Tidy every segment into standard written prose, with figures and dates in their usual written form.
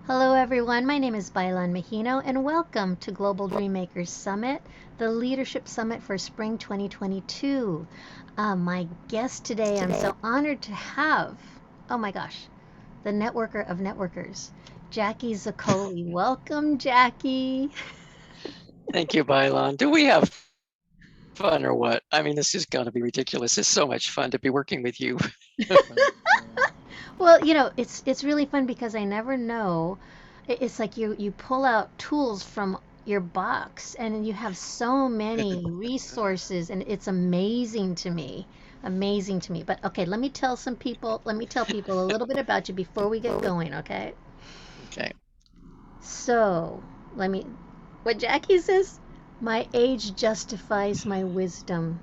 Hello, everyone. My name is Baylan Megino, and welcome to Global Dreammakers Summit, the Leadership Summit for Spring 2022. My guest today, I'm so honored to have, oh my gosh, the networker of networkers, Jaclyn Zoccoli. Welcome, Jackie. Thank you, Baylan. Do we have fun or what? I mean, this is going to be ridiculous. It's so much fun to be working with you. Well, it's really fun because I never know. It's like you pull out tools from your box and you have so many resources and it's amazing to me. Amazing to me. But okay, let me tell people a little bit about you before we get going, okay? Okay. So, let me what Jackie says, my age justifies my wisdom.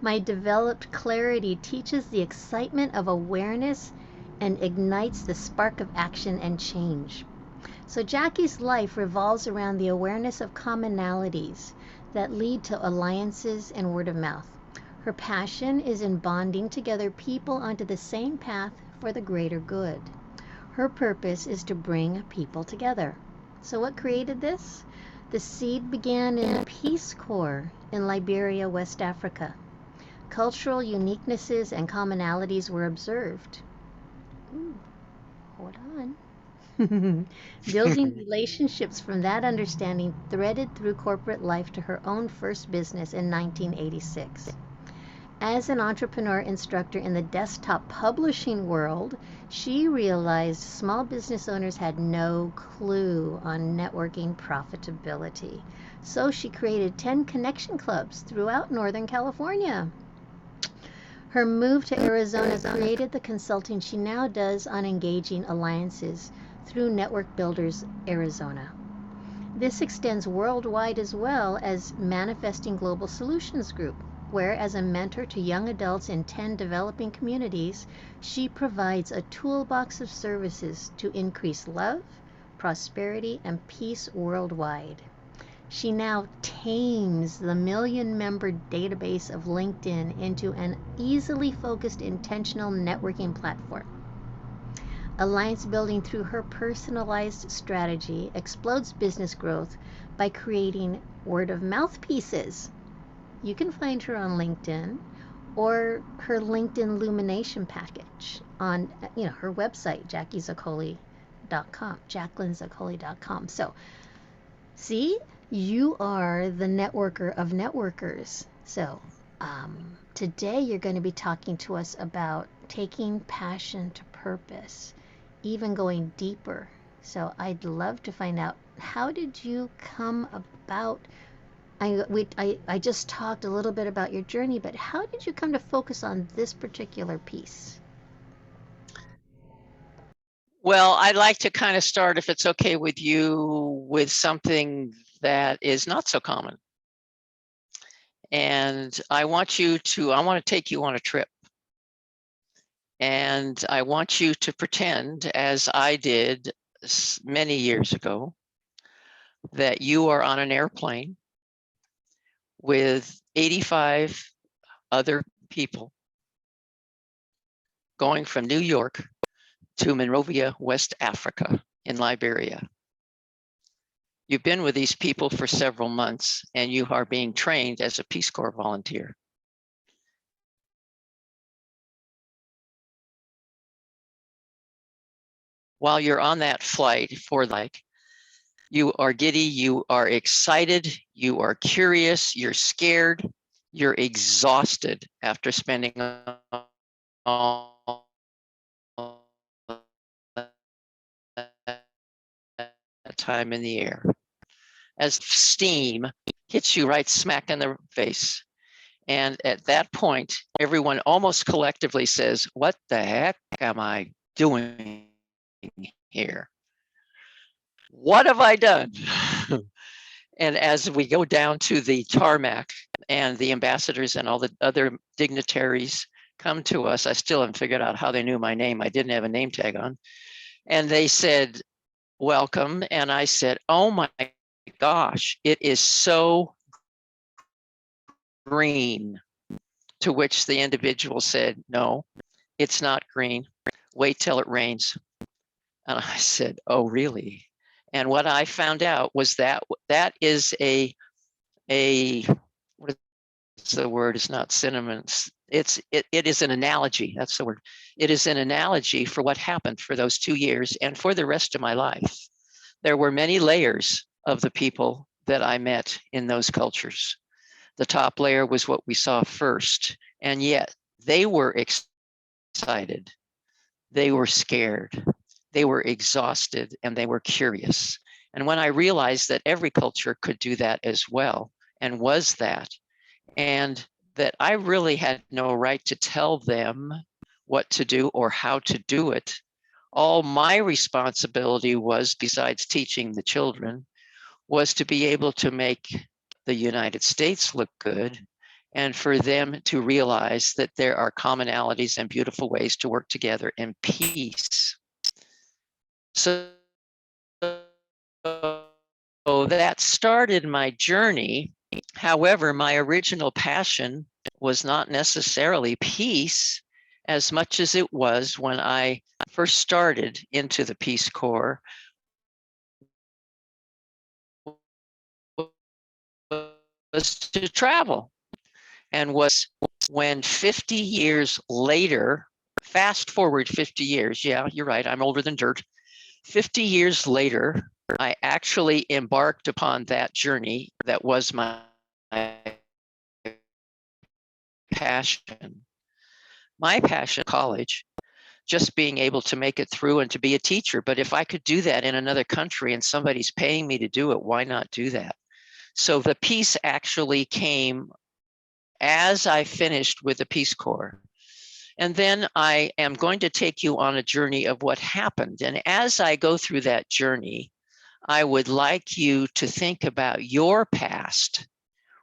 My developed clarity teaches the excitement of awareness and ignites the spark of action and change. So Jackie's life revolves around the awareness of commonalities that lead to alliances and word of mouth. Her passion is in bonding together people onto the same path for the greater good. Her purpose is to bring people together. So what created this? The seed began in Peace Corps in Liberia, West Africa. Cultural uniquenesses and commonalities were observed. Ooh, hold on. Building relationships from that understanding threaded through corporate life to her own first business in 1986. As an entrepreneur instructor in the desktop publishing world, she realized small business owners had no clue on networking profitability. So she created 10 connection clubs throughout Northern California. Her move to Arizona created the consulting she now does on engaging alliances through Network Builders Arizona. This extends worldwide as well as Manifesting Global Solutions Group, where, as a mentor to young adults in 10 developing communities, she provides a toolbox of services to increase love, prosperity, and peace worldwide. She now tames the million-member database of LinkedIn into an easily focused, intentional networking platform. Alliance building through her personalized strategy explodes business growth by creating word of mouth pieces. You can find her on LinkedIn or her LinkedIn Illumination package on her website, jaclynzoccoli.com. So see, you are the networker of networkers. So, today you're going to be talking to us about taking passion to purpose, even going deeper. So, I'd love to find out, how did you come about? I just talked a little bit about your journey, but how did you come to focus on this particular piece? Well, I'd like to kind of start, if it's okay with you, with something that is not so common. And I want to take you on a trip. And I want you to pretend, as I did many years ago, that you are on an airplane with 85 other people going from New York to Monrovia, West Africa in Liberia. You've been with these people for several months and you are being trained as a Peace Corps volunteer. While you're on that flight you are giddy, you are excited, you are curious, you're scared, you're exhausted after spending all that time in the air. As steam hits you right smack in the face. And at that point, everyone almost collectively says, what the heck am I doing here? What have I done? And as we go down to the tarmac and the ambassadors and all the other dignitaries come to us, I still haven't figured out how they knew my name. I didn't have a name tag on. And they said, welcome. And I said, oh my gosh, it is so green. To which the individual said, no, it's not green. Wait till it rains. And I said, oh, really? And what I found out was that that is a what is the word? It's not synonyms. It is an analogy. That's the word. It is an analogy for what happened for those 2 years and for the rest of my life. There were many layers of the people that I met in those cultures. The top layer was what we saw first, and yet they were excited, they were scared, they were exhausted, and they were curious. And when I realized that every culture could do that as well, and was that, and that I really had no right to tell them what to do or how to do it, all my responsibility was, besides teaching the children, was to be able to make the United States look good and for them to realize that there are commonalities and beautiful ways to work together in peace. So that started my journey. However, my original passion was not necessarily peace as much as it was when I first started into the Peace Corps, was to travel, and was when 50 years later, fast forward 50 years, yeah, you're right, I'm older than dirt. 50 years later, I actually embarked upon that journey that was my passion. My passion, college, just being able to make it through and to be a teacher. But if I could do that in another country and somebody's paying me to do it, why not do that? So the peace actually came as I finished with the Peace Corps. And then I am going to take you on a journey of what happened. And as I go through that journey, I would like you to think about your past,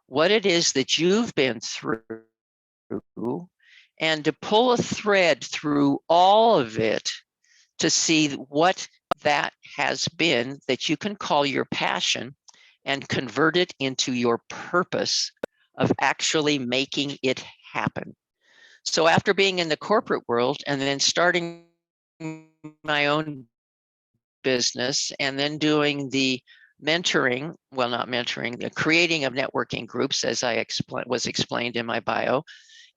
what it is that you've been through, and to pull a thread through all of it to see what that has been that you can call your passion and convert it into your purpose of actually making it happen. So after being in the corporate world and then starting my own business and then doing the mentoring, well, not mentoring, the creating of networking groups, as I was explained in my bio,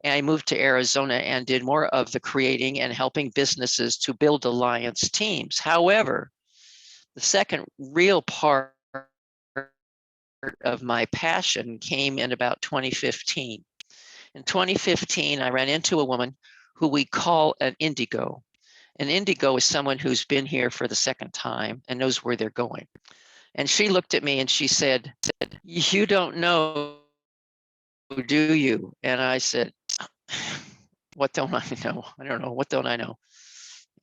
and I moved to Arizona and did more of the creating and helping businesses to build alliance teams. However, the second real part of my passion came in about 2015. In 2015, I ran into a woman who we call an indigo. An indigo is someone who's been here for the second time and knows where they're going. And she looked at me and she said, "You don't know, do you?" And I said, "What don't I know? I don't know. What don't I know?"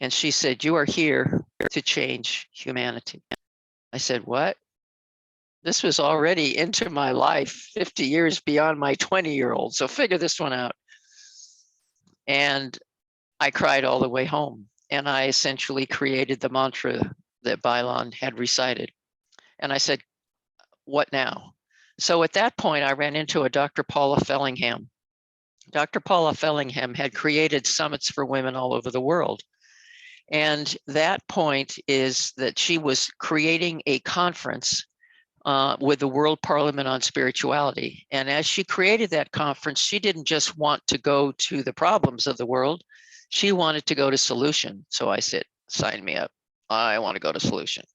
And she said, "You are here to change humanity." I said, "What?" This was already into my life 50 years beyond my 20-year-old. So figure this one out. And I cried all the way home. And I essentially created the mantra that Baylan had recited. And I said, what now? So at that point, I ran into a Dr. Paula Fellingham. Dr. Paula Fellingham had created summits for women all over the world. And that point is that she was creating a conference with the World Parliament on Spirituality. And as she created that conference, she didn't just want to go to the problems of the world, she wanted to go to solution. So I said, sign me up. I want to go to solution.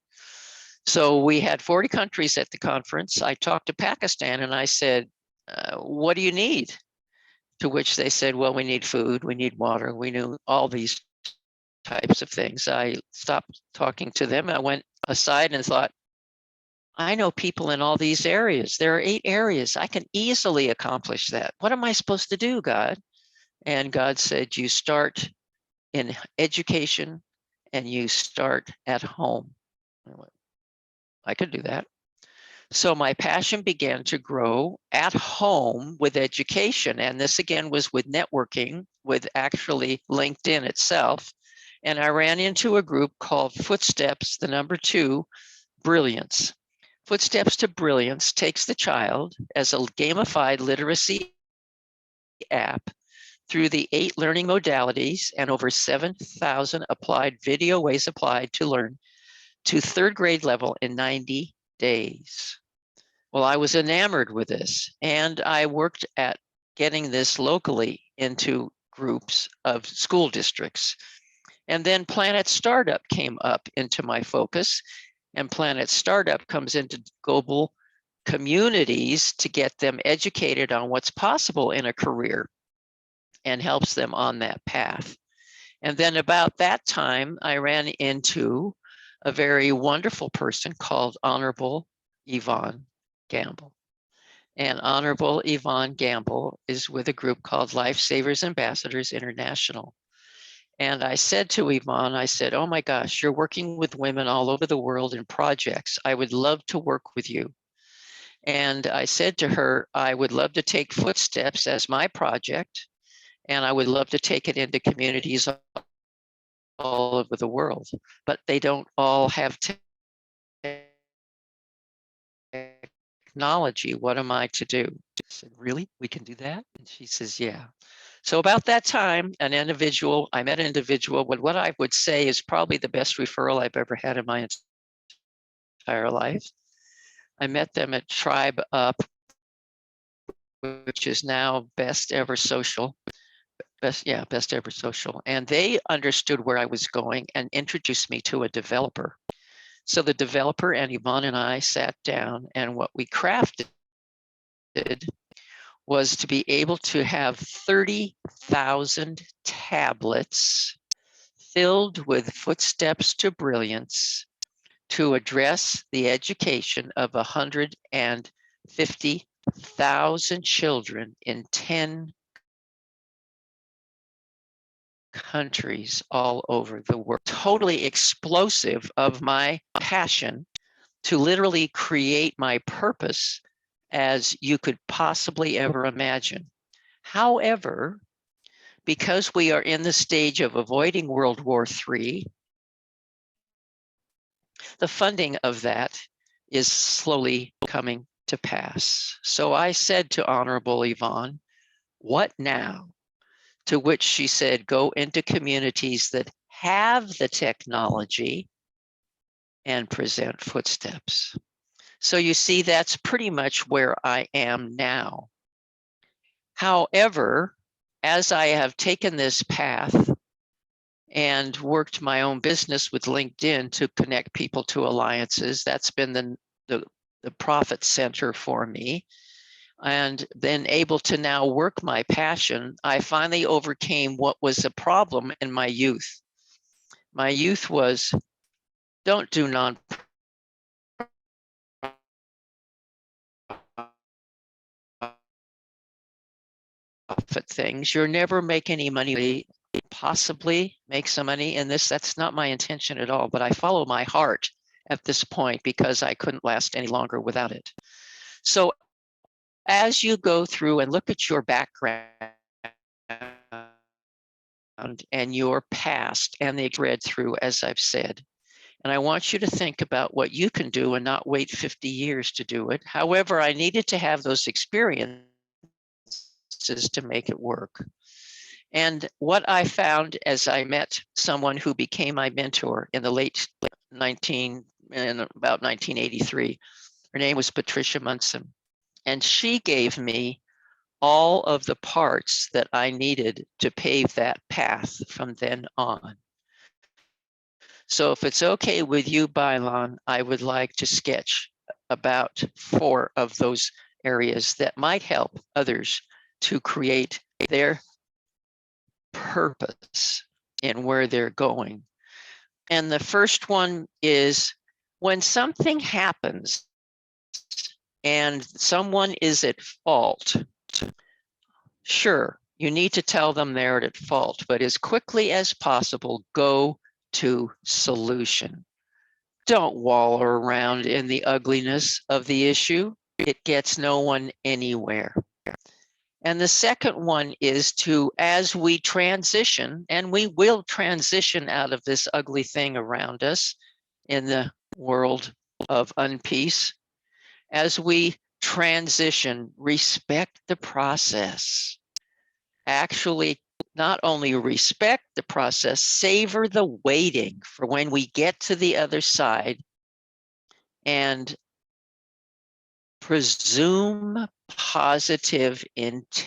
So we had 40 countries at the conference. I talked to Pakistan and I said, what do you need? To which they said, well, we need food, we need water, we knew all these types of things. I stopped talking to them. I went aside and thought, I know people in all these areas. There are 8 areas. I can easily accomplish that. What am I supposed to do, God? And God said, you start in education and you start at home. I went, I could do that. So my passion began to grow at home with education. And this again was with networking, with actually LinkedIn itself. And I ran into a group called Footsteps, the number 2, Brilliance. Footsteps to Brilliance takes the child as a gamified literacy app through the 8 learning modalities and over 7,000 applied video ways applied to learn to 3rd grade level in 90 days. Well, I was enamored with this, and I worked at getting this locally into groups of school districts. And then Planet Startup came up into my focus, and Planet Startup comes into global communities to get them educated on what's possible in a career and helps them on that path. And then about that time, I ran into a very wonderful person called Honorable Yvonne Gamble. And Honorable Yvonne Gamble is with a group called Lifesavers Ambassadors International. And I said to Yvonne, I said, oh my gosh, you're working with women all over the world in projects. I would love to work with you. And I said to her, I would love to take Footsteps as my project, and I would love to take it into communities all over the world, but they don't all have technology. What am I to do? I said, really? We can do that? And she says, yeah. So about that time, I met an individual with what I would say is probably the best referral I've ever had in my entire life. I met them at Tribe Up, which is now Best Ever Social. Best Ever Social. And they understood where I was going and introduced me to a developer. So the developer and Yvonne and I sat down, and what we crafted was to be able to have 30,000 tablets filled with Footsteps to Brilliance to address the education of 150,000 children in 10 countries all over the world. Totally explosive of my passion to literally create my purpose as you could possibly ever imagine. However, because we are in the stage of avoiding World War III, the funding of that is slowly coming to pass. So I said to Honorable Yvonne, what now? To which she said, go into communities that have the technology and present Footsteps. So you see, that's pretty much where I am now. However, as I have taken this path and worked my own business with LinkedIn to connect people to alliances, that's been the profit center for me. And then able to now work my passion, I finally overcame what was a problem in my youth. My youth was, don't do non-profit things. You'll never make any money, possibly make some money in this. That's not my intention at all, but I follow my heart at this point because I couldn't last any longer without it. So as you go through and look at your background and your past and the read through, as I've said, and I want you to think about what you can do and not wait 50 years to do it. However, I needed to have those experiences to make it work. And what I found as I met someone who became my mentor in the about 1983, her name was Patricia Munson. And she gave me all of the parts that I needed to pave that path from then on. So if it's okay with you, Baylan, I would like to sketch about 4 of those areas that might help others to create their purpose in where they're going. And the first one is when something happens and someone is at fault, sure, you need to tell them they're at fault, but as quickly as possible, go to solution. Don't wallow around in the ugliness of the issue. It gets no one anywhere. And the second one is to, as we transition, and we will transition out of this ugly thing around us in the world of unpeace, as we transition, respect the process. actually not only respect the process, savor the waiting for when we get to the other side, and presume positive intent.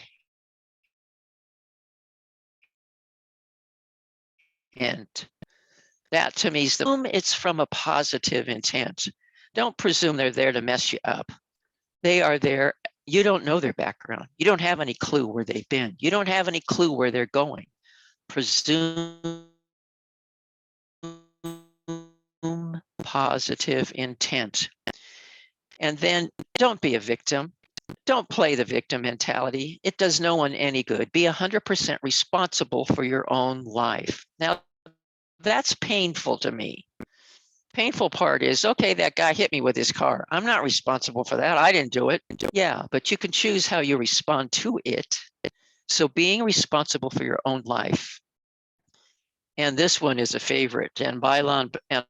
That to me is it's from a positive intent. Don't presume they're there to mess you up. They are there. You don't know their background. You don't have any clue where they've been. You don't have any clue where they're going. Presume positive intent. And then don't be a victim. Don't play the victim mentality. It does no one any good. Be 100% responsible for your own life. Now, that's painful to me. Painful part is, okay, that guy hit me with his car. I'm not responsible for that. I didn't do it. Yeah, but you can choose how you respond to it. So being responsible for your own life. And this one is a favorite. And Baylan and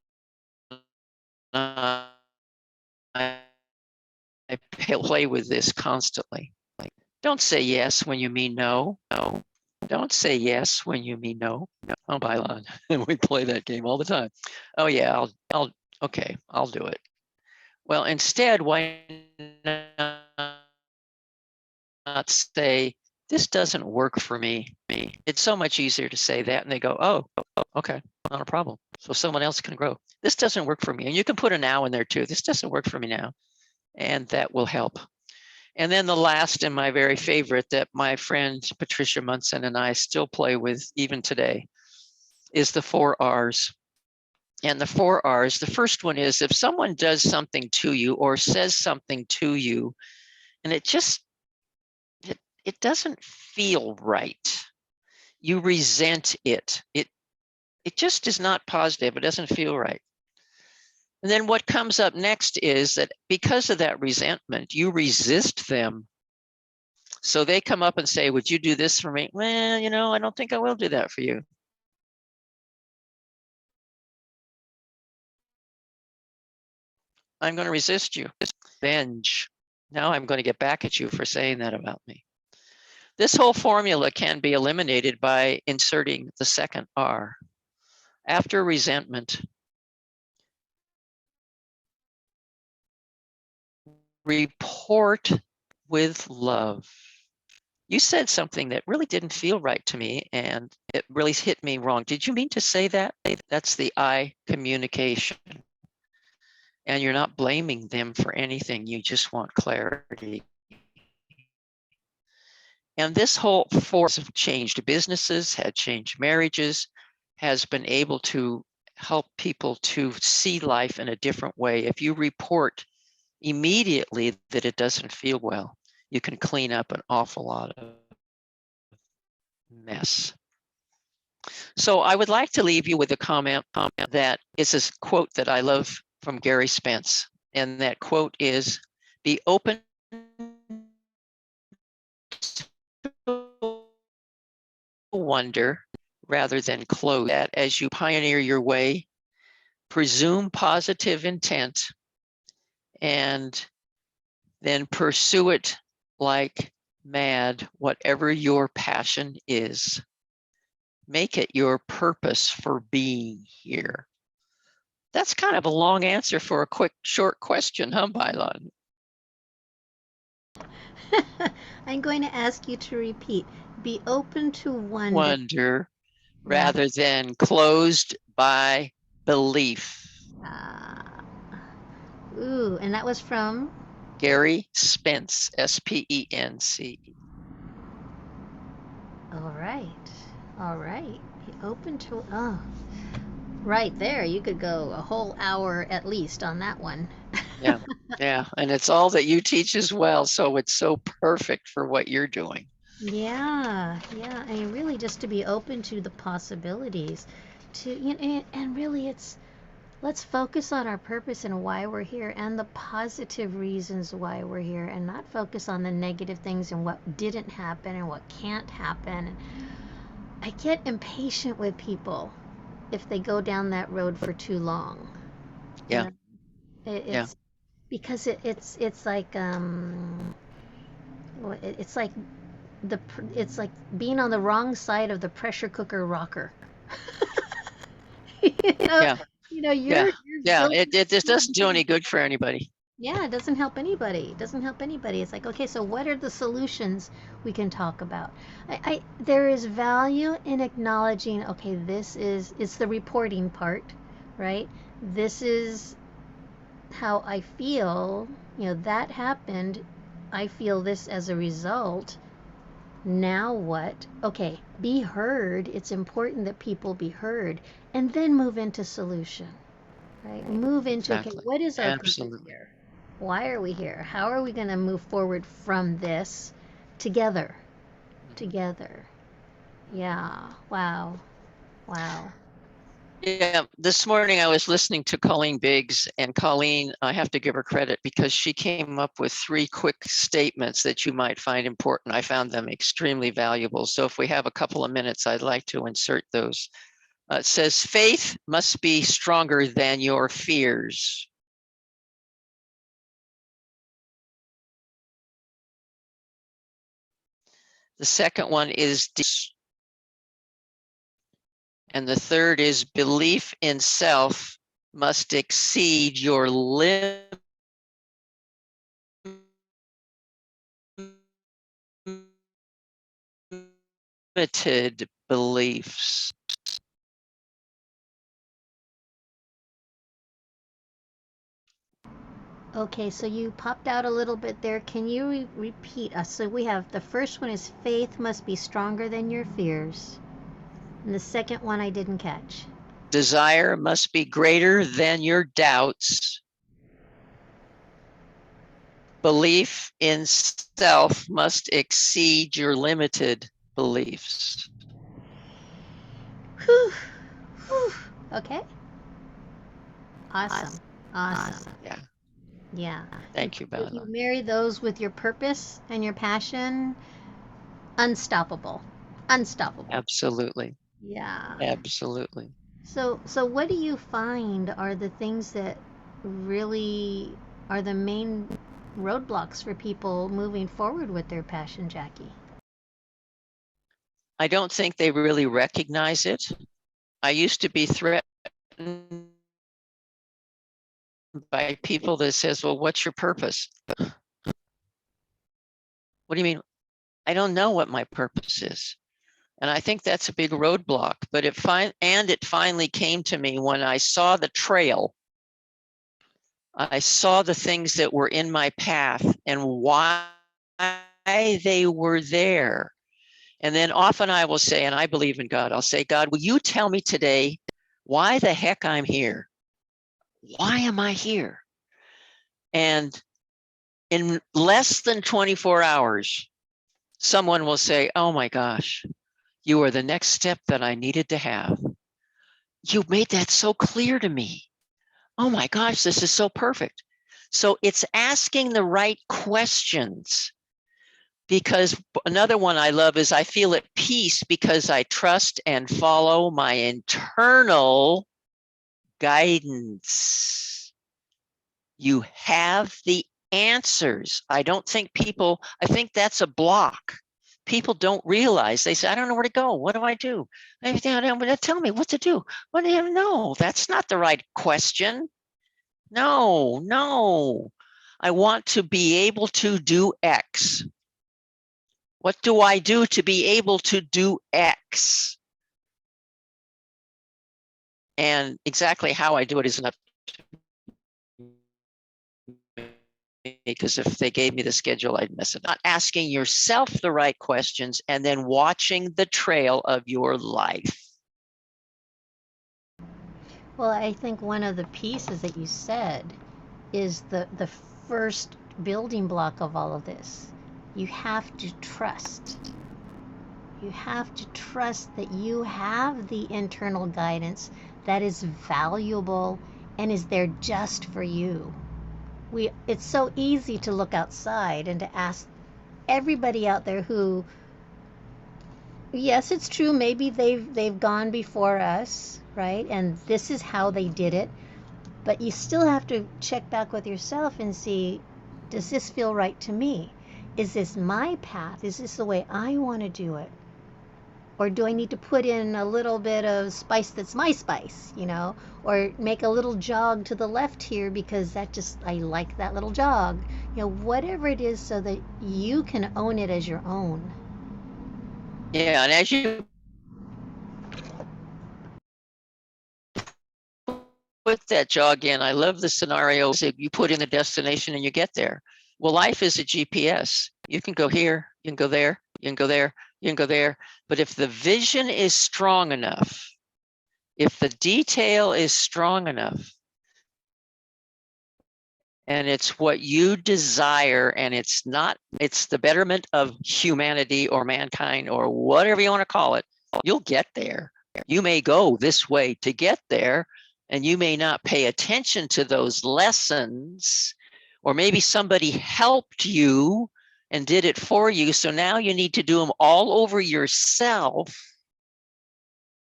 I play with this constantly. Don't say yes when you mean no. No. Don't say yes when you mean no. Oh, Baylan. We play that game all the time. Oh yeah, okay, I'll do it. Well, instead, why not say, this doesn't work for me? It's so much easier to say that, and they go, oh, okay, not a problem. So someone else can grow. This doesn't work for me. And you can put a now in there too. This doesn't work for me now. And that will help. And then the last and my very favorite that my friend Patricia Munson and I still play with even today is the 4 R's. And the 4 R's, the first one is, if someone does something to you or says something to you, and it doesn't feel right, you resent it. It just is not positive. It doesn't feel right. And then what comes up next is that because of that resentment, you resist them. So they come up and say, would you do this for me? Well, I don't think I will do that for you. I'm going to resist you. Revenge. Now I'm going to get back at you for saying that about me. This whole formula can be eliminated by inserting the second R. After resentment, report with love. You said something that really didn't feel right to me, and it really hit me wrong. Did you mean to say that? That's the I communication. And you're not blaming them for anything. You just want clarity. And this whole force have changed businesses, had changed marriages, has been able to help people to see life in a different way. If you report immediately that it doesn't feel well, you can clean up an awful lot of mess. So I would like to leave you with a comment that is a quote that I love from Gary Spence. And that quote is, be open to wonder rather than close. That as you pioneer your way, presume positive intent, and then pursue it like mad, whatever your passion is. Make it your purpose for being here. That's kind of a long answer for a quick, short question, huh, Baylan? I'm going to ask you to repeat. Be open to Wonder rather than closed by belief. Ooh, and that was from? Gary Spence, S-P-E-N-C. All right. All right. Be open to, right there. You could go a whole hour at least on that one. Yeah, yeah. And it's all that you teach as well. So it's so perfect for what you're doing. Yeah, yeah. I mean, really just to be open to the possibilities. And really let's focus on our purpose and why we're here and the positive reasons why we're here and not focus on the negative things and what didn't happen and what can't happen. I get impatient with people if they go down that road for too long. You Yeah, know, yeah, it's because it's like it's like it's like being on the wrong side of the pressure cooker rocker. you know, Yeah. you're Yeah. Yeah. building It just smooth doesn't do any good things. for anybody. Yeah, it doesn't help anybody. It doesn't help anybody. It's like, okay, so what are the solutions we can talk about? There is value in acknowledging, okay, it's the reporting part, right? This is how I feel, that happened. I feel this as a result. Now what? Okay, be heard. It's important that people be heard, and then move into solution, right? Move into, okay, Exactly. what is our purpose Absolutely. here? Why are we here? How are we going to move forward from this together? Mhm. Together. Yeah. Wow. Wow. Yeah, this morning I was listening to Colleen Biggs, and Colleen, I have to give her credit because she came up with 3 quick statements that you might find important. I found them extremely valuable. So if we have a couple of minutes, I'd like to insert those. It says, faith must be stronger than your fears. The second one is, and the third is belief in self must exceed your limited beliefs. Okay, so you popped out a little bit there. Can you repeat us? So we have the first one is faith must be stronger than your fears. And the second one I didn't catch. Desire must be greater than your doubts. Belief in self must exceed your limited beliefs. Whew. Whew. Okay. Awesome. Awesome. Yeah. Yeah. Thank you, You Baylan. marry those with your purpose and your passion. Unstoppable. Unstoppable. Absolutely. Yeah. Absolutely. So what do you find are the things that really are the main roadblocks for people moving forward with their passion, Jackie? I don't think they really recognize it. I used to be threatened by people that says, well, what's your purpose? What do you mean? I don't know what my purpose is. And I think that's a big roadblock. But it finally came to me when I saw the trail. I saw the things that were in my path and why they were there. And then often I will say, and I believe in God, I'll say, God, will you tell me today why the heck I'm here? Why am I here? And in less than 24 hours, someone will say, oh my gosh, you are the next step that I needed to have. You made that so clear to me. Oh my gosh, this is so perfect. So it's asking the right questions, because another one I love is I feel at peace because I trust and follow my internal guidance. You have the answers. I think that's a block. People don't realize. They say, I don't know where to go. What do I do? Tell me what to do. What do you know? That's not the right question. No, no. I want to be able to do X. What do I do to be able to do X? And exactly how I do it isn't up to me, because if they gave me the schedule, I'd miss it. Not asking yourself the right questions and then watching the trail of your life. Well, I think one of the pieces that you said is the first building block of all of this. You have to trust. You have to trust that you have the internal guidance that is valuable and is there just for you. It's so easy to look outside and to ask everybody out there who, yes, it's true, maybe they've gone before us, right? And this is how they did it. But you still have to check back with yourself and see, does this feel right to me? Is this my path? Is this the way I want to do it? Or do I need to put in a little bit of spice that's my spice, or make a little jog to the left here because I like that little jog, whatever it is so that you can own it as your own. Yeah, and as you put that jog in, I love the scenario. You put in the destination and you get there. Well, life is a GPS. You can go here, you can go there, you can go there, you can go there. But if the vision is strong enough, if the detail is strong enough, and it's what you desire, and it's the betterment of humanity or mankind or whatever you want to call it, you'll get there. You may go this way to get there, and you may not pay attention to those lessons, or maybe somebody helped you and did it for you. So now you need to do them all over yourself.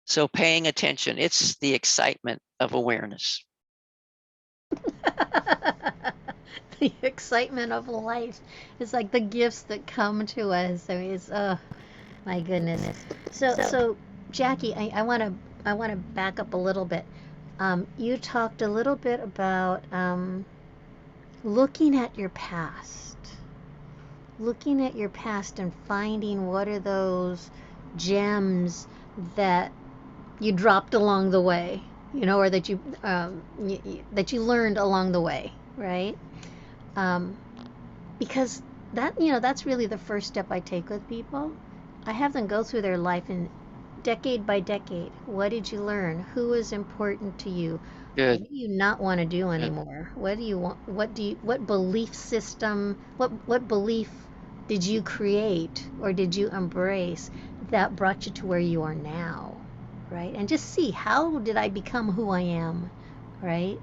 So paying attention, it's the excitement of awareness. The excitement of life is like the gifts that come to us. I mean, it's my goodness. So Jackie, I want to back up a little bit. You talked a little bit about looking at your past, and finding what are those gems that you dropped along the way, or that you learned along the way, right? Um, because that's really the first step I take with people. I have them go through their life and decade by decade. What did you learn? Who is important to you? Good. What do you not want to do anymore? What do you want? What belief system? What belief did you create or did you embrace that brought you to where you are now, right? And just see, how did I become who I am, right?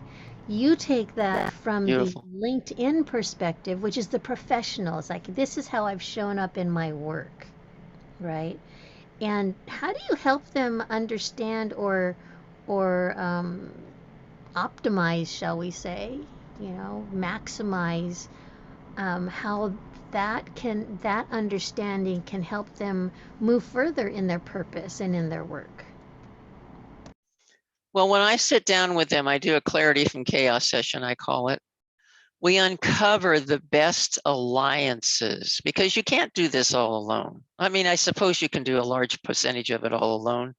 You take that from the Beautiful. LinkedIn perspective, which is the professional. It's like, this is how I've shown up in my work, right? And how do you help them understand or optimize, shall we say, maximize how that understanding can help them move further in their purpose and in their work? Well, when I sit down with them, I do a clarity from chaos session, I call it. We uncover the best alliances, because you can't do this all alone. I mean, I suppose you can do a large percentage of it all alone.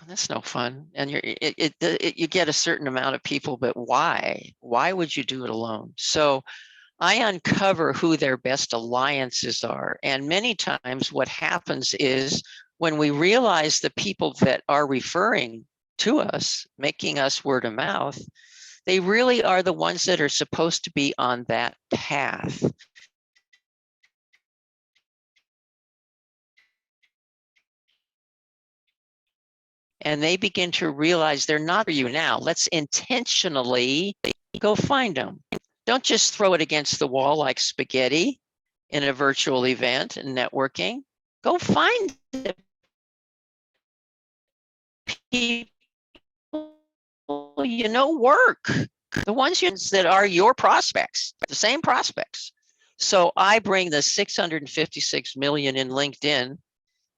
That's no fun. And you get a certain amount of people, but why? Why would you do it alone? So I uncover who their best alliances are. And many times what happens is when we realize the people that are referring to us, making us word of mouth, they really are the ones that are supposed to be on that path. And they begin to realize they're not for you now. Let's intentionally go find them. Don't just throw it against the wall like spaghetti in a virtual event and networking. Go find the people work, the ones that are your prospects, the same prospects. So I bring the 656 million in LinkedIn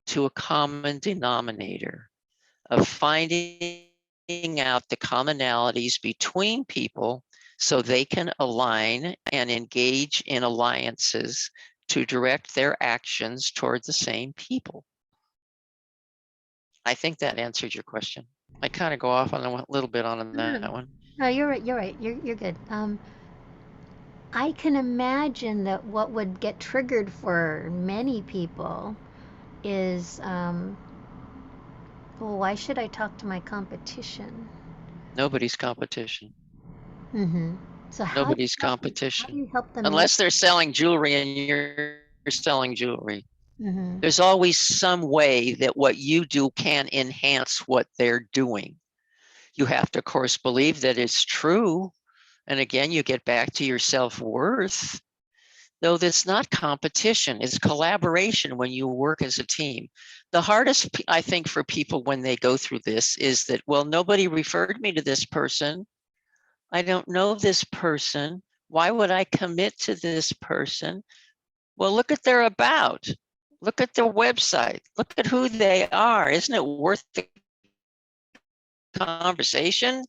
to a common denominator of finding out the commonalities between people so they can align and engage in alliances to direct their actions toward the same people. I think that answered your question. I kind of go off on a little bit on that one. No, you're right. You're right. You're good. I can imagine that what would get triggered for many people is, well, why should I talk to my competition? Nobody's competition. Mm-hmm. So Nobody's how do competition. you help them make? Unless they're selling jewelry and you're selling jewelry. Mm-hmm. There's always some way that what you do can enhance what they're doing. You have to, of course, believe that it's true. And again, you get back to your self-worth. Though that's not competition, it's collaboration when you work as a team. The hardest, I think, for people when they go through this is that, well, nobody referred me to this person. I don't know this person. Why would I commit to this person? Well, look at their about. Look at their website. Look at who they are. Isn't it worth the conversation?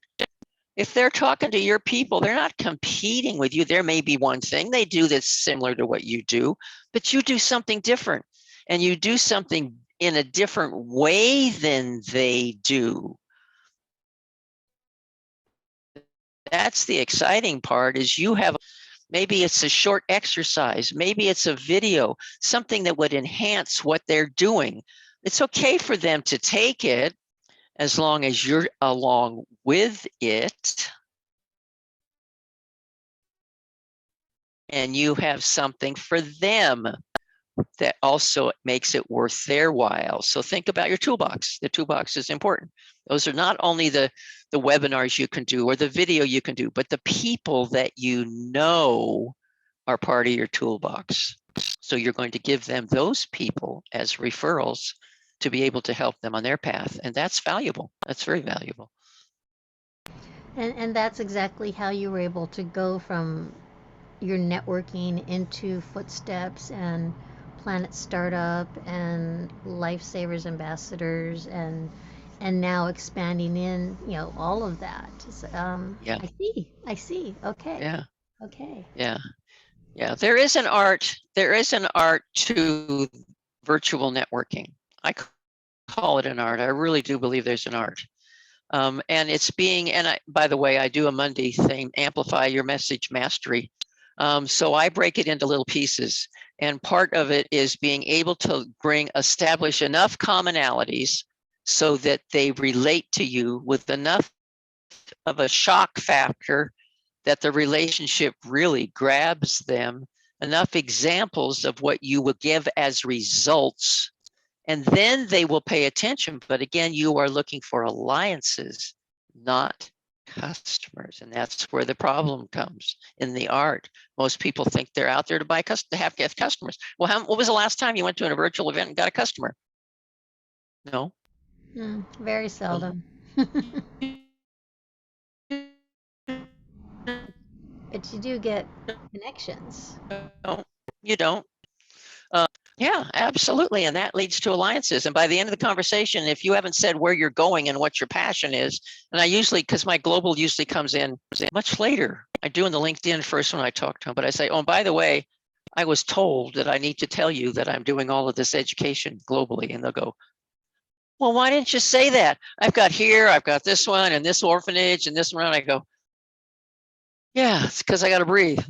If they're talking to your people, they're not competing with you. There may be one thing they do that's similar to what you do, but you do something different, and you do something in a different way than they do. That's the exciting part, is you have, maybe it's a short exercise, maybe it's a video, something that would enhance what they're doing. It's okay for them to take it as long as you're along with it. And you have something for them that also makes it worth their while. So think about your toolbox. The toolbox is important. Those are not only the webinars you can do or the video you can do, but the people that you know are part of your toolbox. So you're going to give them those people as referrals to be able to help them on their path. And that's valuable. That's very valuable. And that's exactly how you were able to go from your networking into Footsteps and Planet Startup and Lifesavers Ambassadors and now expanding in, all of that. So, Yeah. I see. Okay. Yeah. Okay. Yeah. Yeah. There is an art to virtual networking. I call it an art. I really do believe there's an art. And it's being, by the way, I do a Monday thing, Amplify Your Message Mastery. So I break it into little pieces. And part of it is being able to establish enough commonalities so that they relate to you with enough of a shock factor that the relationship really grabs them, enough examples of what you will give as results, and then they will pay attention. But again, you are looking for alliances, not customers. And that's where the problem comes in the art. Most people think they're out there to buy to have customers. Well, what was the last time you went to a virtual event and got a customer? No. Very seldom. But you do get connections. No, you don't. Yeah, absolutely. And that leads to alliances. And by the end of the conversation, if you haven't said where you're going and what your passion is, and I usually, because my global usually comes in much later, I do in the LinkedIn first when I talk to them, but I say, oh, and by the way, I was told that I need to tell you that I'm doing all of this education globally. And they'll go, well, why didn't you say that? I've got this one and this orphanage and this one. I go, yeah, it's because I got to breathe.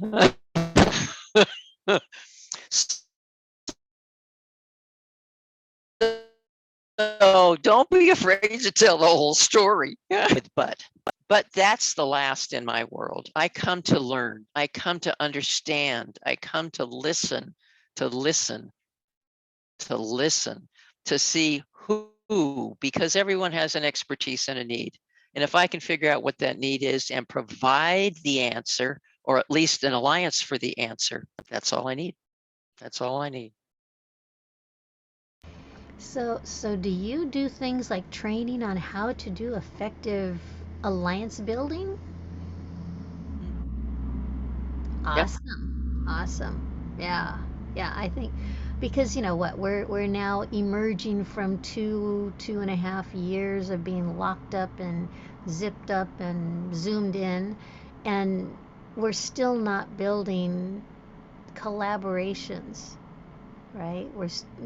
So don't be afraid to tell the whole story. But that's the last in my world. I come to learn. I come to understand. I come to listen, to see who, because everyone has an expertise and a need. And if I can figure out what that need is and provide the answer, or at least an alliance for the answer, that's all I need. That's all I need. So do you do things like training on how to do effective alliance building? Yep. Awesome. Yeah. Yeah, I think because you know what, we're now emerging from 2.5 years of being locked up and zipped up and zoomed in, and we're still not building collaborations, right?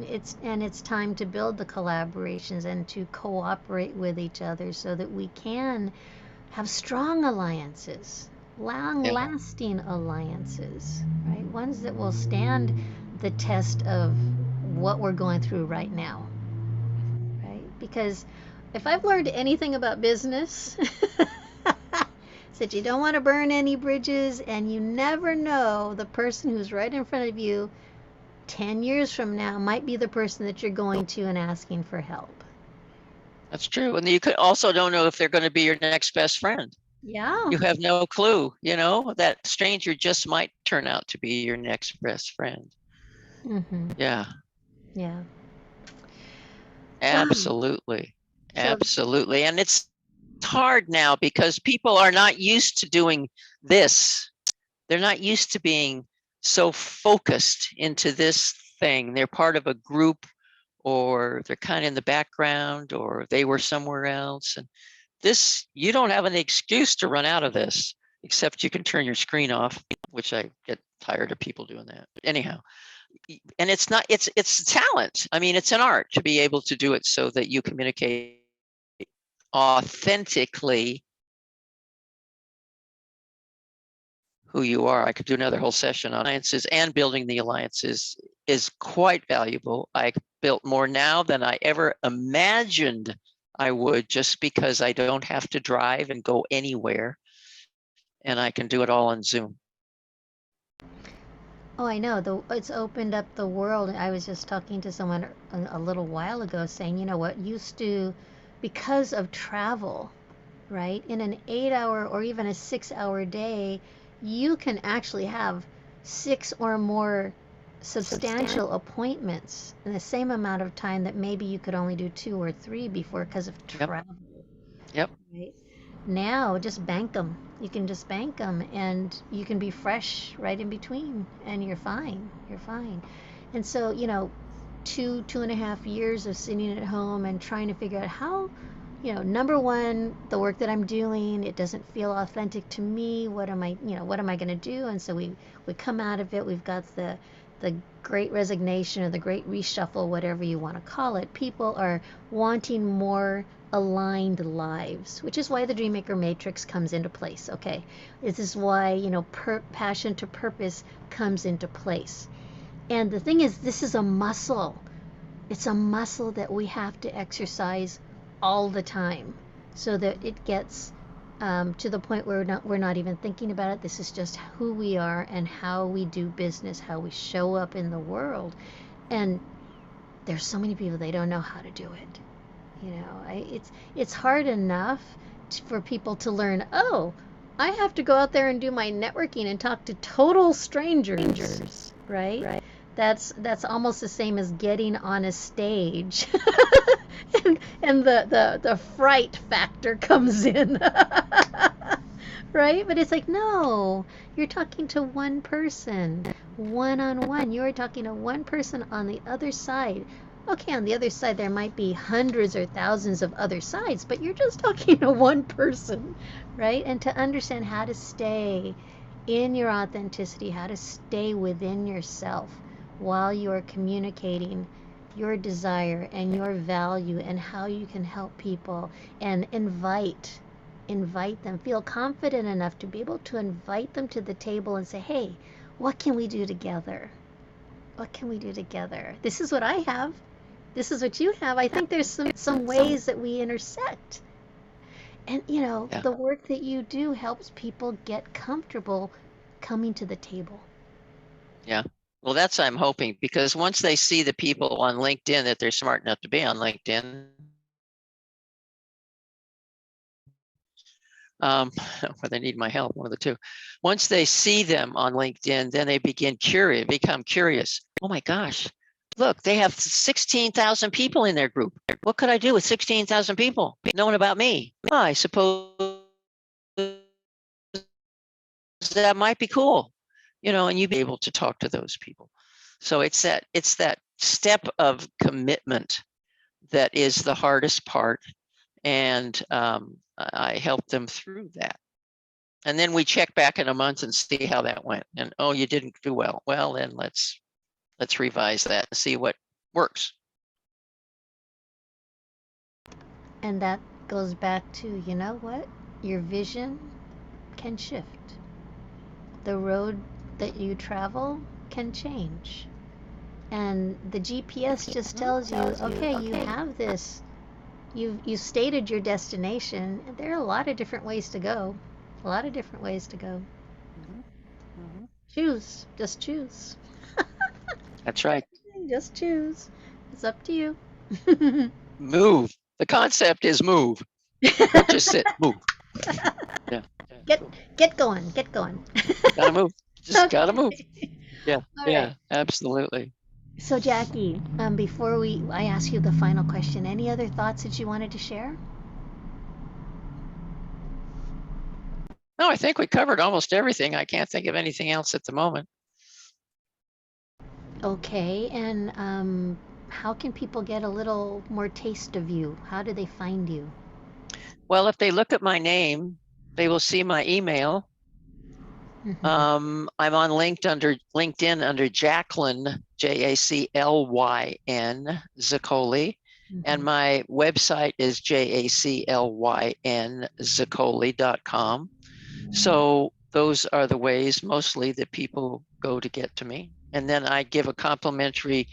It's time to build the collaborations and to cooperate with each other so that we can have strong alliances, long-lasting alliances, right? Ones that will stand the test of what we're going through right now, right? Because if I've learned anything about business, it's that you don't want to burn any bridges, and you never know, the person who's right in front of you 10 years from now might be the person that you're going to and asking for help. That's true. And you could also don't know if they're going to be your next best friend. Yeah. You have no clue, that stranger just might turn out to be your next best friend. Mm-hmm. Yeah. Yeah. Absolutely. Absolutely. And it's hard now because people are not used to doing this. They're not used to being so focused into this thing. They're part of a group, or they're kind of in the background, or they were somewhere else. And this, you don't have an excuse to run out of this, except you can turn your screen off, which I get tired of people doing that. Anyhow, and it's not, it's talent. I mean, it's an art to be able to do it so that you communicate authentically who you are. I could do another whole session on alliances, and building the alliances is quite valuable. I built more now than I ever imagined I would, just because I don't have to drive and go anywhere, and I can do it all on Zoom. Oh, I know. It's opened up the world. I was just talking to someone a little while ago saying, you know what used to, because of travel, right? In an 8-hour or even a 6-hour day, you can actually have 6 or more substantial appointments in the same amount of time that maybe you could only do 2 or 3 before because of travel. Yep. Right? Now, just bank them. You can just bank them, and you can be fresh right in between, and you're fine. You're fine. And so, 2.5 years of sitting at home and trying to figure out how, number one, the work that I'm doing, it doesn't feel authentic to me. What am I going to do? And so we come out of it. We've got the great resignation or the great reshuffle, whatever you want to call it. People are wanting more aligned lives, which is why the Dreammaker Matrix comes into place. Okay, this is why passion to purpose comes into place. And the thing is, this is a muscle. It's a muscle that we have to exercise all the time, so that it gets to the point where we're not even thinking about it. This is just who we are and how we do business, how we show up in the world. And there's so many people, they don't know how to do it. It's hard enough for people to learn, oh, I have to go out there and do my networking and talk to total strangers, right? That's almost the same as getting on a stage. and the fright factor comes in. Right? But it's like, no, you're talking to one person, one-on-one. You're talking to one person on the other side. Okay, on the other side, there might be hundreds or thousands of other sides, but you're just talking to one person, right? And to understand how to stay in your authenticity, how to stay within yourself while you're communicating your desire and your value and how you can help people, and invite them, feel confident enough to be able to invite them to the table and say, hey, what can we do together? What can we do together? This is what I have. This is what you have. I think there's some ways that we intersect. And, the work that you do helps people get comfortable coming to the table. Yeah. Well, that's I'm hoping, because once they see the people on LinkedIn that they're smart enough to be on LinkedIn, or they need my help, one of the two. Once they see them on LinkedIn, then they become curious. Oh my gosh, look, they have 16,000 people in their group. What could I do with 16,000 people knowing about me? Oh, I suppose that might be cool, and you'd be able to talk to those people. So it's that step of commitment that is the hardest part. And I help them through that. And then we check back in a month and see how that went. And, oh, you didn't do well. Well, then let's revise that and see what works. And that goes back to, you know what? Your vision can shift. The road that you travel can change. And the GPS just tells you, okay, you have this. You stated your destination. There are a lot of different ways to go. A lot of different ways to go. Choose. Just choose. That's right. Just choose. It's up to you. Move. The concept is move. Don't just sit. Move. Yeah. Get going. Get going. Gotta move. Just Okay. gotta move. Yeah. All Yeah. right. Absolutely. So Jackie, before I ask you the final question, any other thoughts that you wanted to share? No, I think we covered almost everything. I can't think of anything else at the moment. Okay, and how can people get a little more taste of you? How do they find you? Well, if they look at my name, they will see my email. Hmm. I'm on LinkedIn under Jaclyn, Jaclyn Zoccoli, and Hmm. my website is jaclyn Zoccoli.com. So those are the ways mostly that people go to get to me. And then I give a complimentary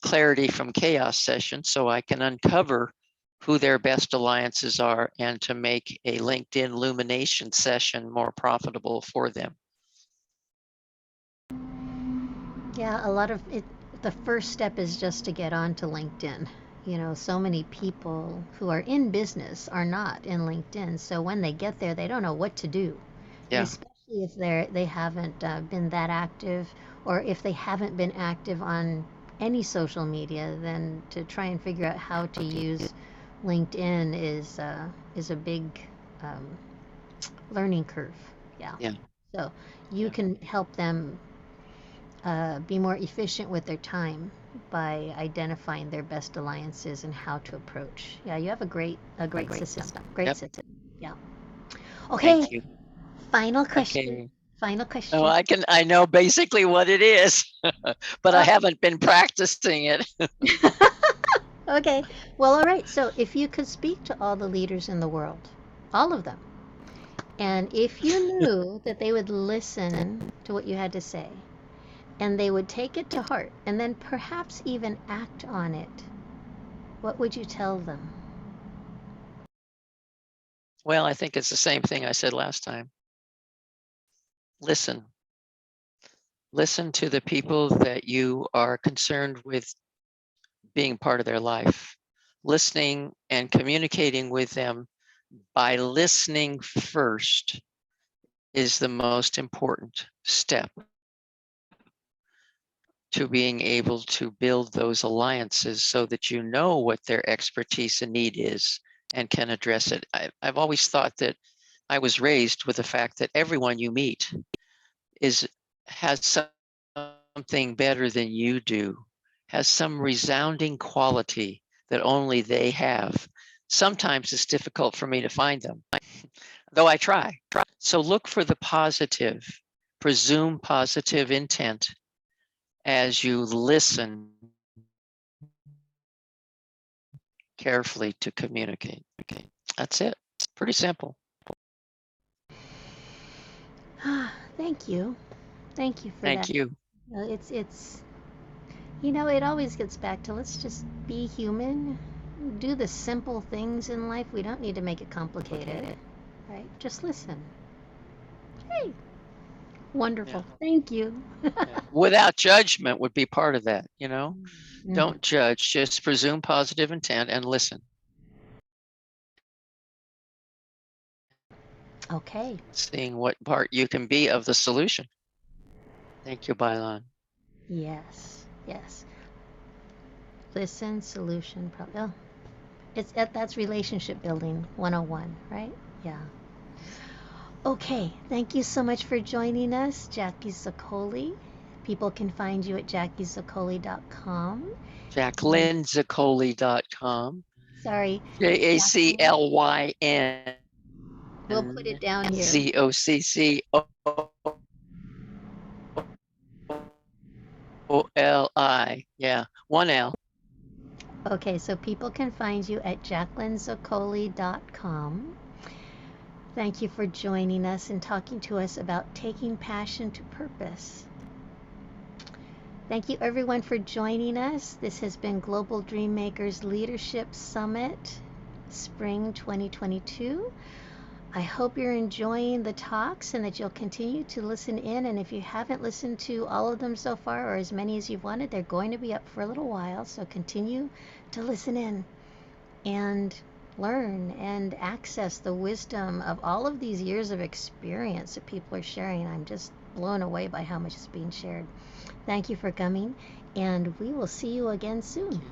clarity from chaos session so I can uncover who their best alliances are and to make a LinkedIn illumination session more profitable for them. Yeah, a lot of it, the first step is just to get onto LinkedIn. So many people who are in business are not in LinkedIn. So when they get there, they don't know what to do. And Yeah. especially if they haven't been that active, or if they haven't been active on any social media, then to try and figure out how to use LinkedIn is a big um, learning curve. Yeah. Yeah. So you Yeah. can help them be more efficient with their time by identifying their best alliances and how to approach. Yeah, you have a great system. Great Yep. system. Yeah. Thank Okay. you. Final question. Okay. Final Oh, question. I know basically what it is, but I Oh. haven't been practicing it. Okay. Well, all right. So if you could speak to all the leaders in the world, all of them, and if you knew that they would listen to what you had to say and they would take it to heart and then perhaps even act on it, what would you tell them? Well, I think it's the same thing I said last time. Listen. Listen to the people that you are concerned with being part of their life. Listening and communicating with them by listening first is the most important step to being able to build those alliances so that you know what their expertise and need is and can address it. I've always thought that I was raised with the fact that everyone you meet has something better than you do, has some resounding quality that only they have. Sometimes it's difficult for me to find them, though I try. So look for the positive, presume positive intent as you listen carefully to communicate. Okay, that's it. Pretty simple. Thank you. Thank you for that. Thank you. It's it always gets back to let's just be human, do the simple things in life. We don't need to make it complicated, right? Just listen. Hey, Yeah. wonderful. Thank you. Yeah. Without judgment would be part of that, you know? Mhm. Don't judge, just presume positive intent and listen. Okay. Seeing what part you can be of the solution. Thank you, Baylan. Yes. Yes. Listen, solution, problem. Oh, that's relationship building 101, right? Yeah. Okay, thank you so much for joining us, Jackie Zoccoli. People can find you at jackyzoccoli.com. And JaclynZoccoli.com. sorry, Jacqueline, JACLYN we'll put it down here. ZOCCOLI. Yeah, one L. Okay, so people can find you at jaclynzoccoli.com. Thank you for joining us and talking to us about taking passion to purpose. Thank you, everyone, for joining us. This has been Global Dream Makers Leadership Summit, Spring 2022. I hope you're enjoying the talks and that you'll continue to listen in. And if you haven't listened to all of them so far, or as many as you've wanted, they're going to be up for a little while. So continue to listen in and learn and access the wisdom of all of these years of experience that people are sharing. I'm just blown away by how much is being shared. Thank you for coming, and we will see you again soon.